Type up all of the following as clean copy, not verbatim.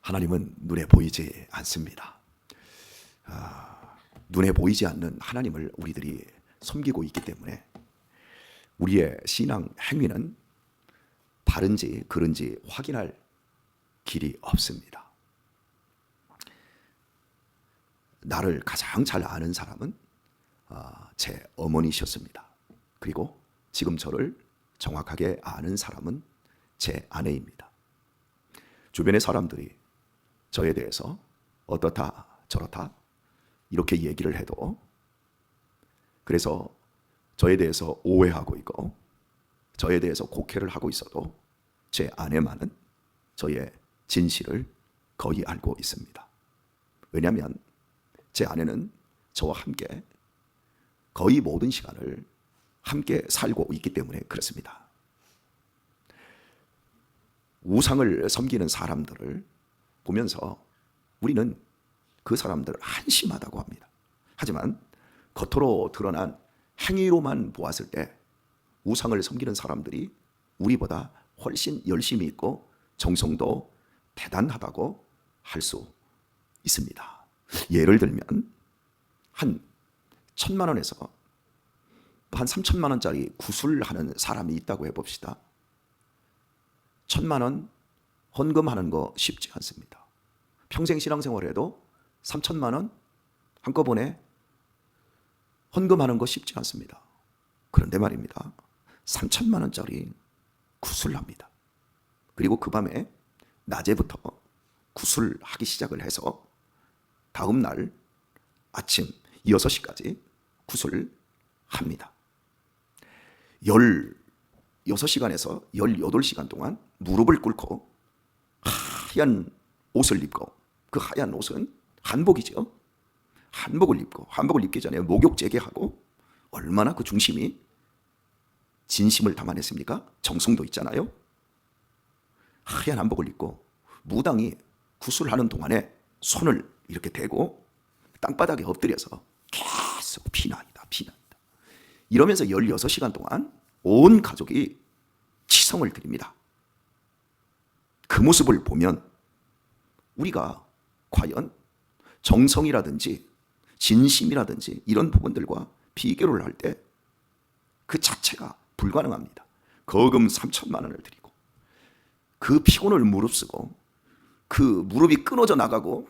하나님은 눈에 보이지 않습니다. 눈에 보이지 않는 하나님을 우리들이 섬기고 있기 때문에 우리의 신앙 행위는 바른지 그른지 확인할 길이 없습니다. 나를 가장 잘 아는 사람은 제 어머니셨습니다. 그리고 지금 저를 정확하게 아는 사람은 제 아내입니다. 주변의 사람들이 저에 대해서 어떻다 저렇다 이렇게 얘기를 해도, 그래서 저에 대해서 오해하고 있고 저에 대해서 곡해를 하고 있어도 제 아내만은 저의 진실을 거의 알고 있습니다. 왜냐하면 제 아내는 저와 함께 거의 모든 시간을 함께 살고 있기 때문에 그렇습니다. 우상을 섬기는 사람들을 보면서 우리는 그 사람들을 한심하다고 합니다. 하지만 겉으로 드러난 행위로만 보았을 때 우상을 섬기는 사람들이 우리보다 훨씬 열심히 있고 정성도 대단하다고 할 수 있습니다. 예를 들면 한 1,000만 원에서 한 3,000만 원짜리 구슬하는 사람이 있다고 해봅시다. 1,000만 원 헌금하는 거 쉽지 않습니다. 평생 신앙생활에도 3,000만 원 한꺼번에 헌금하는 거 쉽지 않습니다. 그런데 말입니다, 3,000만 원짜리 구슬합니다. 그리고 그 밤에 낮에부터 구슬하기 시작을 해서 다음 날 아침 6시까지 구슬을 합니다. 16시간에서 18시간 동안 무릎을 꿇고 하얀 옷을 입고, 그 하얀 옷은 한복이죠. 한복을 입기 전에 목욕 재개하고, 얼마나 그 중심이 진심을 담아냈습니까? 정성도 있잖아요. 하얀 한복을 입고 무당이 구슬하는 동안에 손을 이렇게 대고 땅바닥에 엎드려서 계속 피나이다 이러면서 16시간 동안 온 가족이 치성을 드립니다. 그 모습을 보면 우리가 과연 정성이라든지 진심이라든지 이런 부분들과 비교를 할 때 그 자체가 불가능합니다. 거금 3,000만 원을 드리고 그 피곤을 무릅쓰고 그 무릎이 끊어져 나가고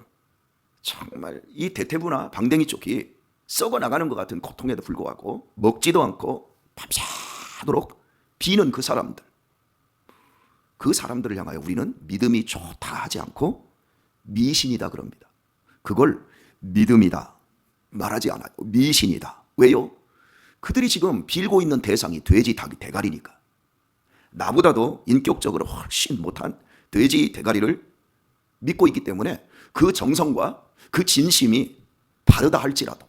정말 이 대퇴부나 방댕이 쪽이 썩어 나가는 것 같은 고통에도 불구하고 먹지도 않고 밤새도록 비는 그 사람들을 향하여 우리는 믿음이 좋다 하지 않고 미신이다 그럽니다. 그걸 믿음이다 말하지 않아요. 미신이다. 왜요? 그들이 지금 빌고 있는 대상이 돼지 대가리니까. 나보다도 인격적으로 훨씬 못한 돼지 대가리를 믿고 있기 때문에 그 정성과 그 진심이 바르다 할지라도,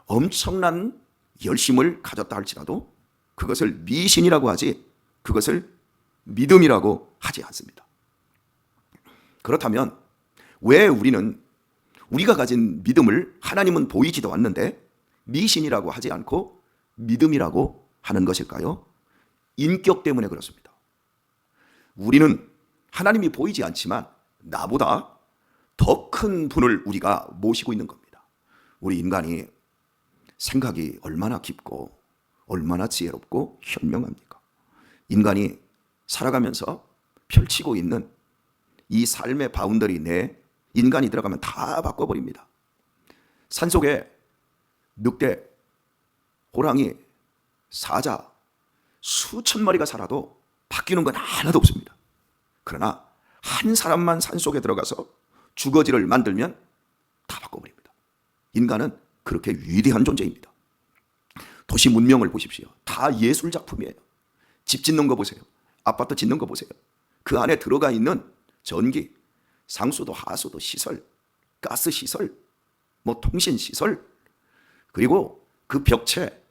엄청난 열심을 가졌다 할지라도 그것을 미신이라고 하지 그것을 믿음이라고 하지 않습니다. 그렇다면 왜 우리가 가진 믿음을 하나님은 보이지도 않는데 미신이라고 하지 않고 믿음이라고 하는 것일까요? 인격 때문에 그렇습니다. 우리는 하나님이 보이지 않지만 나보다 더 큰 분을 우리가 모시고 있는 겁니다. 우리 인간이 생각이 얼마나 깊고 얼마나 지혜롭고 현명합니까? 인간이 살아가면서 펼치고 있는 이 삶의 바운더리 내에 인간이 들어가면 다 바꿔버립니다. 산속에 늑대, 호랑이, 사자 수천 마리가 살아도 바뀌는 건 하나도 없습니다. 그러나 한 사람만 산속에 들어가서 주거지를 만들면 다 바꿔버립니다. 인간은 그렇게 위대한 존재입니다. 도시 문명을 보십시오. 다 예술 작품이에요. 집 짓는 거 보세요. 아파트 짓는 거 보세요. 그 안에 들어가 있는 전기, 상수도 하수도 시설, 가스 시설, 통신 시설, 그리고 그 벽체,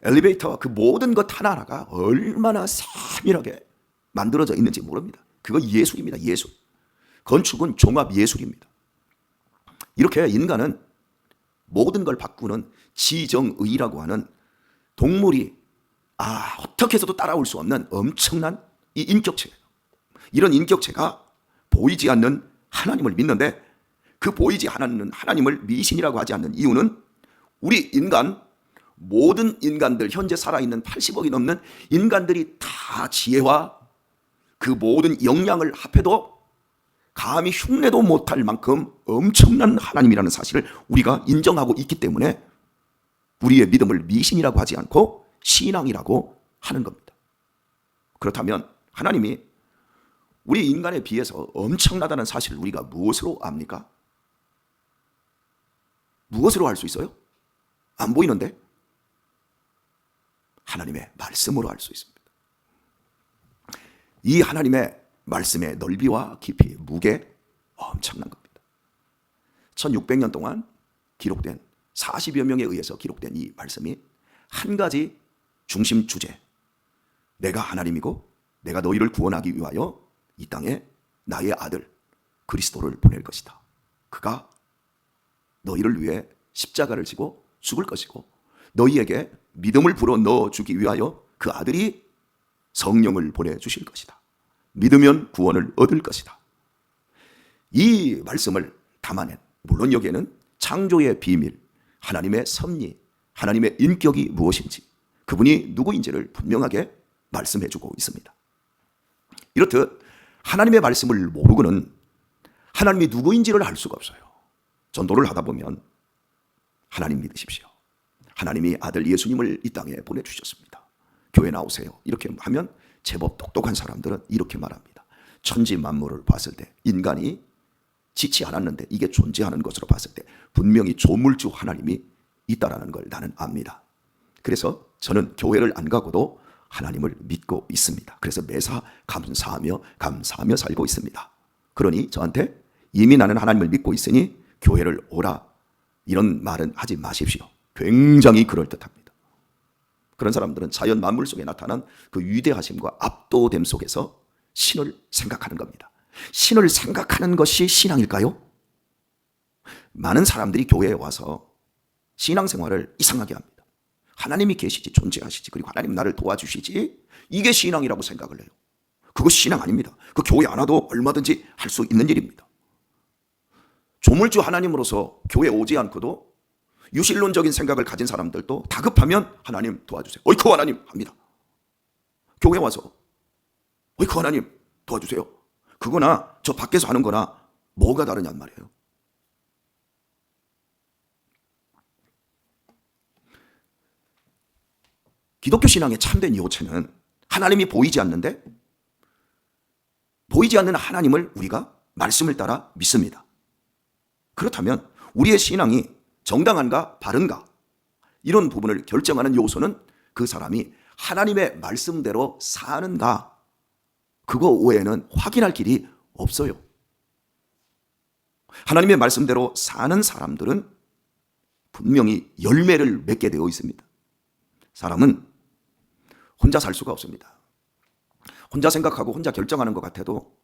엘리베이터, 그 모든 것 하나하나가 얼마나 세밀하게 만들어져 있는지 모릅니다. 그거 예술입니다. 예술. 건축은 종합 예술입니다. 이렇게 인간은 모든 걸 바꾸는 지정의라고 하는 동물이 어떻게 해서도 따라올 수 없는 엄청난 이 인격체예요. 이런 인격체가 보이지 않는 하나님을 믿는데 그 보이지 않는 하나님을 미신이라고 하지 않는 이유는 우리 인간, 모든 인간들, 현재 살아있는 80억이 넘는 인간들이 다 지혜와 그 모든 역량을 합해도 감히 흉내도 못할 만큼 엄청난 하나님이라는 사실을 우리가 인정하고 있기 때문에 우리의 믿음을 미신이라고 하지 않고 신앙이라고 하는 겁니다. 그렇다면 하나님이 우리 인간에 비해서 엄청나다는 사실을 우리가 무엇으로 압니까? 무엇으로 알 수 있어요? 안 보이는데? 하나님의 말씀으로 알 수 있습니다. 이 하나님의 말씀의 넓이와 깊이, 무게 엄청난 겁니다. 1600년 동안 기록된 40여 명에 의해서 기록된 이 말씀이 한 가지 중심 주제, 내가 하나님이고 내가 너희를 구원하기 위하여 이 땅에 나의 아들 그리스도를 보낼 것이다. 그가 너희를 위해 십자가를 지고 죽을 것이고 너희에게 믿음을 불어넣어 주기 위하여 그 아들이 성령을 보내주실 것이다. 믿으면 구원을 얻을 것이다. 이 말씀을 담아낸, 물론 여기에는 창조의 비밀, 하나님의 섭리, 하나님의 인격이 무엇인지, 그분이 누구인지를 분명하게 말씀해주고 있습니다. 이렇듯 하나님의 말씀을 모르고는 하나님이 누구인지를 알 수가 없어요. 전도를 하다 보면 하나님 믿으십시오. 하나님이 아들 예수님을 이 땅에 보내주셨습니다. 교회 나오세요. 이렇게 하면 제법 똑똑한 사람들은 이렇게 말합니다. 천지 만물을 봤을 때 인간이 지치 않았는데 이게 존재하는 것으로 봤을 때 분명히 조물주 하나님이 있다라는 걸 나는 압니다. 그래서 저는 교회를 안 가고도 하나님을 믿고 있습니다. 그래서 매사 감사하며 살고 있습니다. 그러니 저한테 이미 나는 하나님을 믿고 있으니 교회를 오라 이런 말은 하지 마십시오. 굉장히 그럴듯합니다. 그런 사람들은 자연 만물 속에 나타난 그 위대하심과 압도됨 속에서 신을 생각하는 겁니다. 신을 생각하는 것이 신앙일까요? 많은 사람들이 교회에 와서 신앙생활을 이상하게 합니다. 하나님이 계시지, 존재하시지, 그리고 하나님 나를 도와주시지, 이게 신앙이라고 생각을 해요. 그거 신앙 아닙니다. 그 교회 안 와도 얼마든지 할 수 있는 일입니다. 조물주 하나님으로서 교회 오지 않고도 유실론적인 생각을 가진 사람들도 다급하면 하나님 도와주세요. 어이쿠 하나님 합니다. 교회 와서 어이쿠 하나님 도와주세요. 그거나 저 밖에서 하는 거나 뭐가 다르냔 말이에요. 기독교 신앙의 참된 요체는 하나님이 보이지 않는데 보이지 않는 하나님을 우리가 말씀을 따라 믿습니다. 그렇다면 우리의 신앙이 정당한가 바른가 이런 부분을 결정하는 요소는 그 사람이 하나님의 말씀대로 사는가, 그거 외에는 확인할 길이 없어요. 하나님의 말씀대로 사는 사람들은 분명히 열매를 맺게 되어 있습니다. 사람은 혼자 살 수가 없습니다. 혼자 생각하고 혼자 결정하는 것 같아도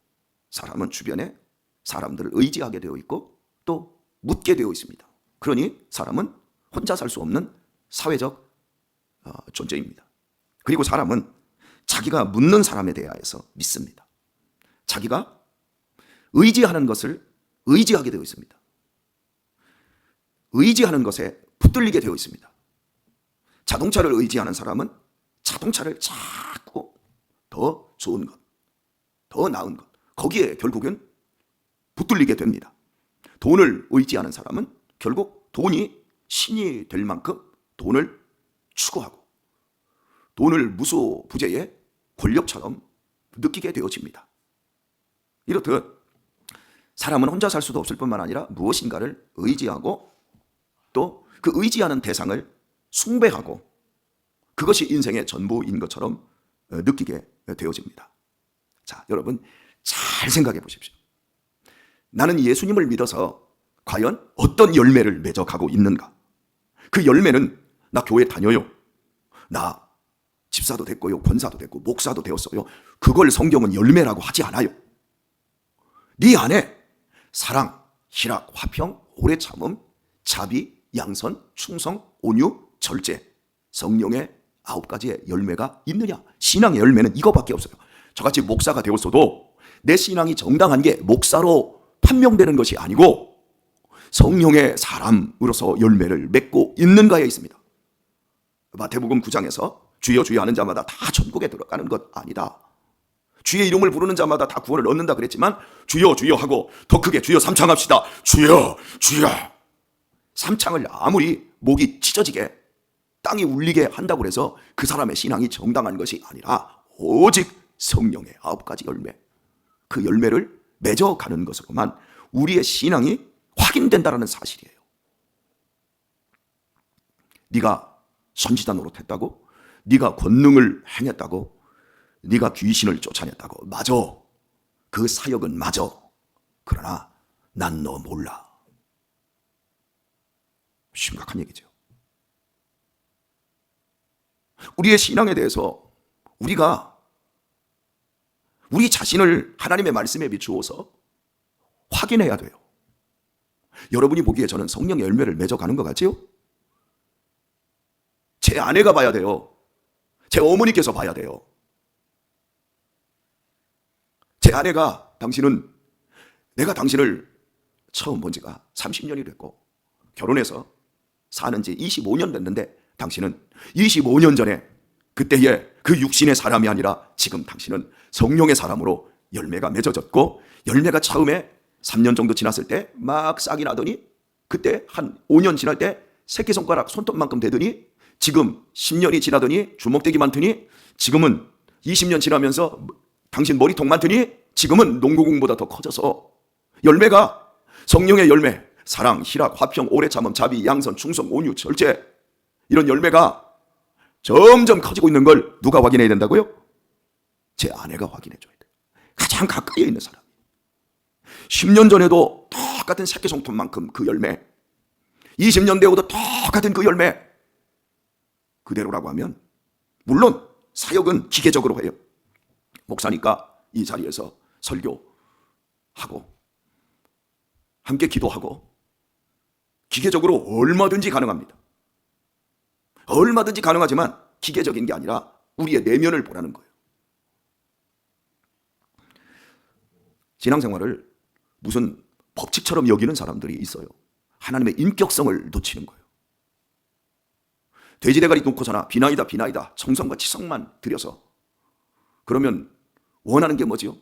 사람은 주변에 사람들을 의지하게 되어 있고 또 묻게 되어 있습니다. 그러니 사람은 혼자 살 수 없는 사회적 존재입니다. 그리고 사람은 자기가 묻는 사람에 대하여서 믿습니다. 자기가 의지하는 것을 의지하게 되어 있습니다. 의지하는 것에 붙들리게 되어 있습니다. 자동차를 의지하는 사람은 자동차를 자꾸 더 좋은 것, 더 나은 것, 거기에 결국은 붙들리게 됩니다. 돈을 의지하는 사람은 결국 돈이 신이 될 만큼 돈을 추구하고 돈을 무소부재의 권력처럼 느끼게 되어집니다. 이렇듯 사람은 혼자 살 수도 없을 뿐만 아니라 무엇인가를 의지하고 또 그 의지하는 대상을 숭배하고 그것이 인생의 전부인 것처럼 느끼게 되어집니다. 자, 여러분 잘 생각해 보십시오. 나는 예수님을 믿어서 과연 어떤 열매를 맺어가고 있는가? 그 열매는 나 교회 다녀요. 나 집사도 됐고요. 권사도 됐고 목사도 되었어요. 그걸 성경은 열매라고 하지 않아요. 네 안에 사랑, 희락, 화평, 오래 참음, 자비, 양선, 충성, 온유, 절제, 성령의 9가지의 열매가 있느냐? 신앙의 열매는 이거밖에 없어요. 저같이 목사가 되었어도 내 신앙이 정당한 게 목사로 판명되는 것이 아니고 성령의 사람으로서 열매를 맺고 있는가에 있습니다. 마태복음 9장에서 주여 주여 하는 자마다 다 천국에 들어가는 것 아니다. 주의 이름을 부르는 자마다 다 구원을 얻는다 그랬지만 주여 주여 하고 더 크게 주여 삼창합시다. 주여 주여. 삼창을 아무리 목이 찢어지게 땅이 울리게 한다고 해서 그 사람의 신앙이 정당한 것이 아니라 오직 성령의 9가지 열매, 그 열매를 맺어가는 것으로만 우리의 신앙이 확인된다는 사실이에요. 네가 선지자 노릇했다고, 네가 권능을 행했다고, 네가 귀신을 쫓아냈다고, 맞아. 그 사역은 맞아. 그러나 난 너 몰라. 심각한 얘기죠. 우리의 신앙에 대해서 우리가 우리 자신을 하나님의 말씀에 비추어서 확인해야 돼요. 여러분이 보기에 저는 성령의 열매를 맺어가는 것 같지요? 제 아내가 봐야 돼요. 제 어머니께서 봐야 돼요. 제 아내가 내가 당신을 처음 본 지가 30년이 됐고 결혼해서 사는 지 25년 됐는데 당신은 25년 전에 그때의 그 육신의 사람이 아니라 지금 당신은 성령의 사람으로 열매가 맺어졌고, 열매가 처음에 3년 정도 지났을 때 막 싹이 나더니 그때 한 5년 지날 때 새끼손가락 손톱만큼 되더니 지금 10년이 지나더니 주먹대기 많더니 지금은 20년 지나면서 당신 머리통 많더니 지금은 농구공보다 더 커져서 열매가 성령의 열매, 사랑, 희락, 화평, 오래 참음, 자비, 양선, 충성, 온유, 절제, 이런 열매가 점점 커지고 있는 걸 누가 확인해야 된다고요? 제 아내가 확인해 줘야 돼요. 가장 가까이에 있는 사람. 10년 전에도 똑같은 새끼손톱만큼 그 열매, 20년 되어도 똑같은 그 열매, 그대로라고 하면 물론 사역은 기계적으로 해요. 목사니까 이 자리에서 설교하고 함께 기도하고 기계적으로 얼마든지 가능합니다. 얼마든지 가능하지만 기계적인 게 아니라 우리의 내면을 보라는 거예요. 신앙생활을 무슨 법칙처럼 여기는 사람들이 있어요. 하나님의 인격성을 놓치는 거예요. 돼지대가리 놓고서나 비나이다 비나이다 정성과 치성만 들여서 그러면 원하는 게 뭐지요?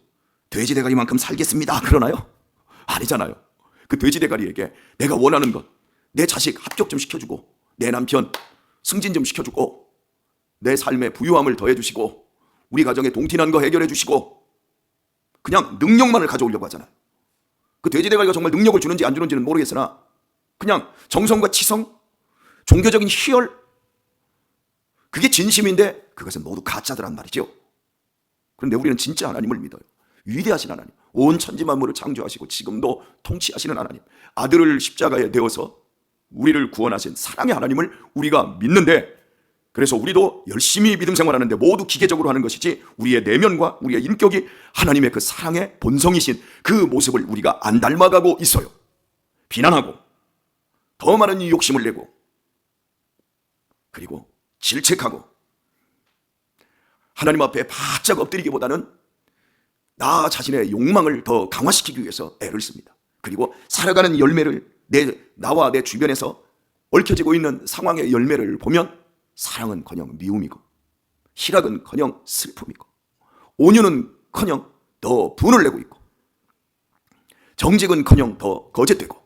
돼지대가리만큼 살겠습니다 그러나요? 아니잖아요. 그 돼지대가리에게 내가 원하는 것, 내 자식 합격 좀 시켜주고, 내 남편 승진 좀 시켜주고, 내 삶에 부유함을 더해주시고, 우리 가정에 동티난 거 해결해주시고, 그냥 능력만을 가져오려고 하잖아요. 그 돼지대가리가 정말 능력을 주는지 안 주는지는 모르겠으나 그냥 정성과 치성, 종교적인 희열, 그게 진심인데 그것은 모두 가짜더란 말이죠. 그런데 우리는 진짜 하나님을 믿어요. 위대하신 하나님, 온 천지 만물을 창조하시고 지금도 통치하시는 하나님, 아들을 십자가에 내어서 우리를 구원하신 사랑의 하나님을 우리가 믿는데, 그래서 우리도 열심히 믿음 생활하는데 모두 기계적으로 하는 것이지 우리의 내면과 우리의 인격이 하나님의 그 사랑의 본성이신 그 모습을 우리가 안 닮아가고 있어요. 비난하고 더 많은 욕심을 내고 그리고 질책하고 하나님 앞에 바짝 엎드리기보다는 나 자신의 욕망을 더 강화시키기 위해서 애를 씁니다. 그리고 살아가는 열매를 나와 내 주변에서 얽혀지고 있는 상황의 열매를 보면 사랑은커녕 미움이고, 희락은커녕 슬픔이고, 온유는커녕 더 분을 내고 있고, 정직은커녕 더 거짓되고,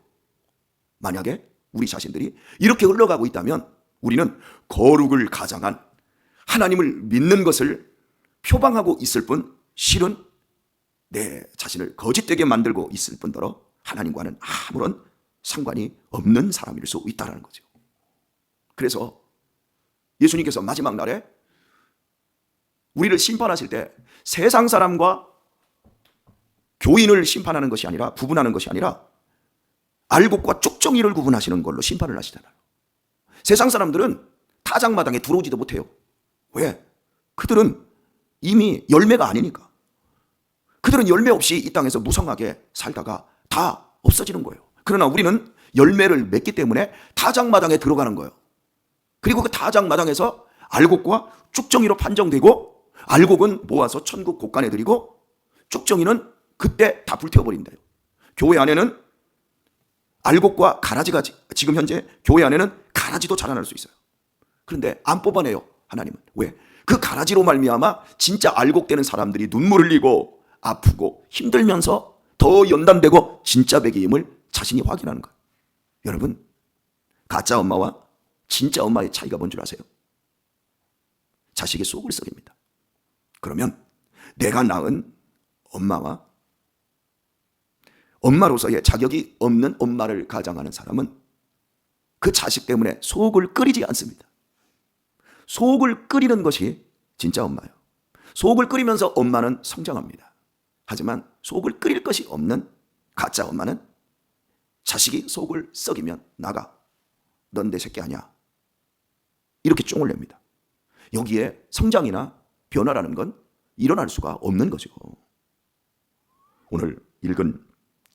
만약에 우리 자신들이 이렇게 흘러가고 있다면 우리는 거룩을 가장한 하나님을 믿는 것을 표방하고 있을 뿐 실은 내 자신을 거짓되게 만들고 있을 뿐더러 하나님과는 아무런 상관이 없는 사람일 수 있다는 거죠. 그래서 예수님께서 마지막 날에 우리를 심판하실 때 세상 사람과 교인을 심판하는 것이 아니라, 구분하는 것이 아니라 알곡과 쭉정이를 구분하시는 걸로 심판을 하시잖아요. 세상 사람들은 타작마당에 들어오지도 못해요. 왜? 그들은 이미 열매가 아니니까. 그들은 열매 없이 이 땅에서 무성하게 살다가 다 없어지는 거예요. 그러나 우리는 열매를 맺기 때문에 타작마당에 들어가는 거예요. 그리고 그 타작마당에서 알곡과 쭉정이로 판정되고, 알곡은 모아서 천국 곳간에 드리고 쭉정이는 그때 다 불태워버린대요. 교회 안에는 알곡과 가라지가, 지금 현재 교회 안에는 가라지도 자라날 수 있어요. 그런데 안 뽑아내요, 하나님은. 왜? 그 가라지로 말미암아 진짜 알곡되는 사람들이 눈물 흘리고 아프고 힘들면서 더 연단되고 진짜 백이임을 자신이 확인하는 거예요. 여러분, 가짜 엄마와 진짜 엄마의 차이가 뭔 줄 아세요? 자식의 속을 썩입니다. 그러면 내가 낳은 엄마와 엄마로서의 자격이 없는 엄마를 가장하는 사람은 그 자식 때문에 속을 끓이지 않습니다. 속을 끓이는 것이 진짜 엄마예요. 속을 끓이면서 엄마는 성장합니다. 하지만 속을 끓일 것이 없는 가짜 엄마는 자식이 속을 썩이면 나가, 넌 내 새끼 아니야, 이렇게 쫑을 냅니다. 여기에 성장이나 변화라는 건 일어날 수가 없는 거죠. 오늘 읽은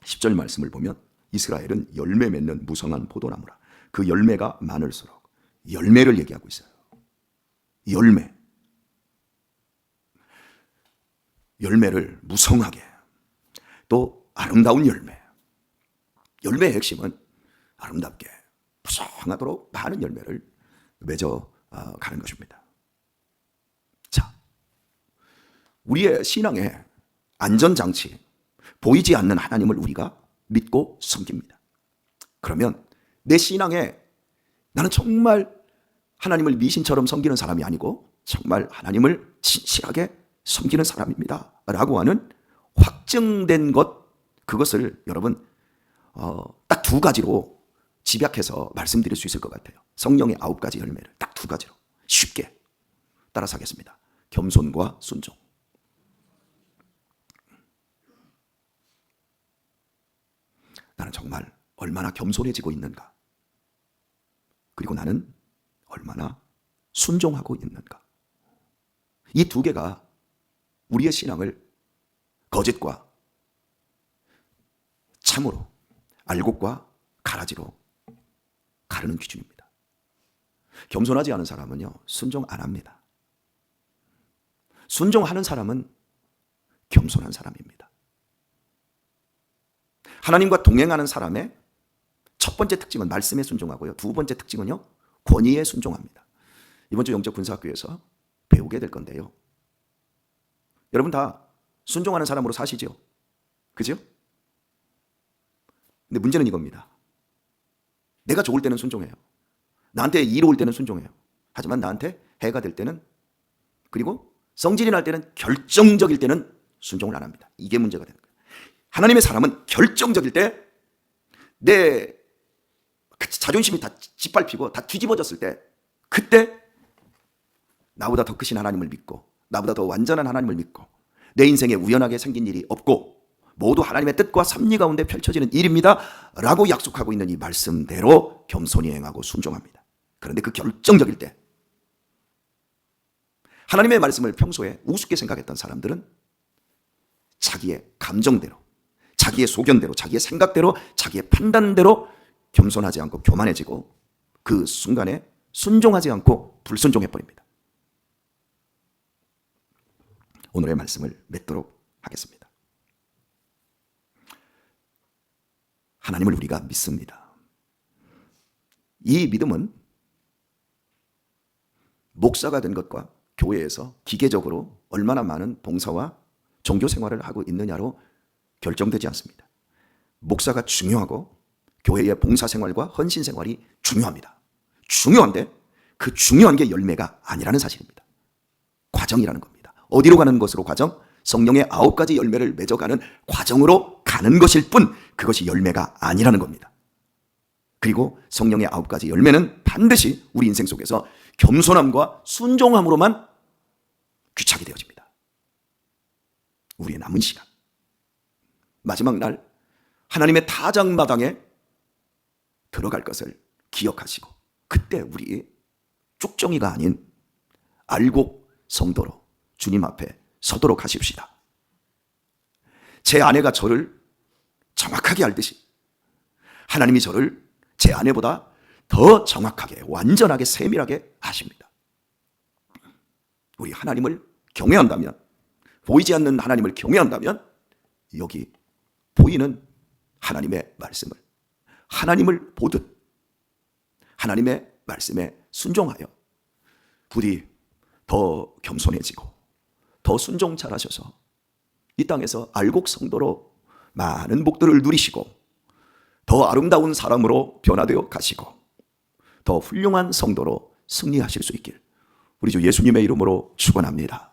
10절 말씀을 보면 이스라엘은 열매 맺는 무성한 포도나무라. 그 열매가 많을수록, 열매를 얘기하고 있어요. 열매. 열매를 무성하게, 또 아름다운 열매. 열매의 핵심은 아름답게 무성하도록 많은 열매를 맺어 가는 것입니다. 자, 우리의 신앙의 안전장치, 보이지 않는 하나님을 우리가 믿고 섬깁니다. 그러면 내 신앙에 나는 정말 하나님을 미신처럼 섬기는 사람이 아니고 정말 하나님을 진실하게 섬기는 사람입니다 라고 하는 확증된 것, 그것을 여러분 딱 두 가지로 집약해서 말씀드릴 수 있을 것 같아요. 성령의 9가지 열매를 딱 두 가지로 쉽게 따라서 하겠습니다. 겸손과 순종. 나는 정말 얼마나 겸손해지고 있는가, 그리고 나는 얼마나 순종하고 있는가. 이 두 개가 우리의 신앙을 거짓과 참으로, 알곡과 가라지로 가르는 기준입니다. 겸손하지 않은 사람은요, 순종 안 합니다. 순종하는 사람은 겸손한 사람입니다. 하나님과 동행하는 사람의 첫 번째 특징은 말씀에 순종하고요, 두 번째 특징은요, 권위에 순종합니다. 이번 주 영적 군사학교에서 배우게 될 건데요, 여러분 다 순종하는 사람으로 사시죠? 그죠? 근데 문제는 이겁니다. 내가 좋을 때는 순종해요. 나한테 이로울 때는 순종해요. 하지만 나한테 해가 될 때는, 그리고 성질이 날 때는, 결정적일 때는 순종을 안 합니다. 이게 문제가 되는 거예요. 하나님의 사람은 결정적일 때, 내 자존심이 다 짓밟히고 다 뒤집어졌을 때, 그때 나보다 더 크신 하나님을 믿고, 나보다 더 완전한 하나님을 믿고, 내 인생에 우연하게 생긴 일이 없고 모두 하나님의 뜻과 섭리 가운데 펼쳐지는 일입니다 라고 약속하고 있는 이 말씀대로 겸손히 행하고 순종합니다. 그런데 그 결정적일 때, 하나님의 말씀을 평소에 우습게 생각했던 사람들은 자기의 감정대로, 자기의 소견대로, 자기의 생각대로, 자기의 판단대로 겸손하지 않고 교만해지고 그 순간에 순종하지 않고 불순종해버립니다. 오늘의 말씀을 맺도록 하겠습니다. 하나님을 우리가 믿습니다. 이 믿음은 목사가 된 것과 교회에서 기계적으로 얼마나 많은 봉사와 종교 생활을 하고 있느냐로 결정되지 않습니다. 목사가 중요하고 교회의 봉사 생활과 헌신 생활이 중요합니다. 중요한데 그 중요한 게 열매가 아니라는 사실입니다. 과정이라는 겁니다. 어디로 가는 것으로 과정? 성령의 9가지 열매를 맺어가는 과정으로 가는 것일 뿐, 그것이 열매가 아니라는 겁니다. 그리고 성령의 9가지 열매는 반드시 우리 인생 속에서 겸손함과 순종함으로만 귀착이 되어집니다. 우리의 남은 시간, 마지막 날 하나님의 타작마당에 들어갈 것을 기억하시고, 그때 우리 쭉정이가 아닌 알곡 성도로 주님 앞에 서도록 하십시다. 제 아내가 저를 정확하게 알듯이 하나님이 저를 제 아내보다 더 정확하게, 완전하게, 세밀하게 아십니다. 우리 하나님을 경외한다면, 보이지 않는 하나님을 경외한다면 여기 보이는 하나님의 말씀을, 하나님을 보듯 하나님의 말씀에 순종하여 부디 더 겸손해지고 더 순종 잘하셔서 이 땅에서 알곡 성도로 많은 복들을 누리시고 더 아름다운 사람으로 변화되어 가시고 더 훌륭한 성도로 승리하실 수 있길 우리 주 예수님의 이름으로 축원합니다.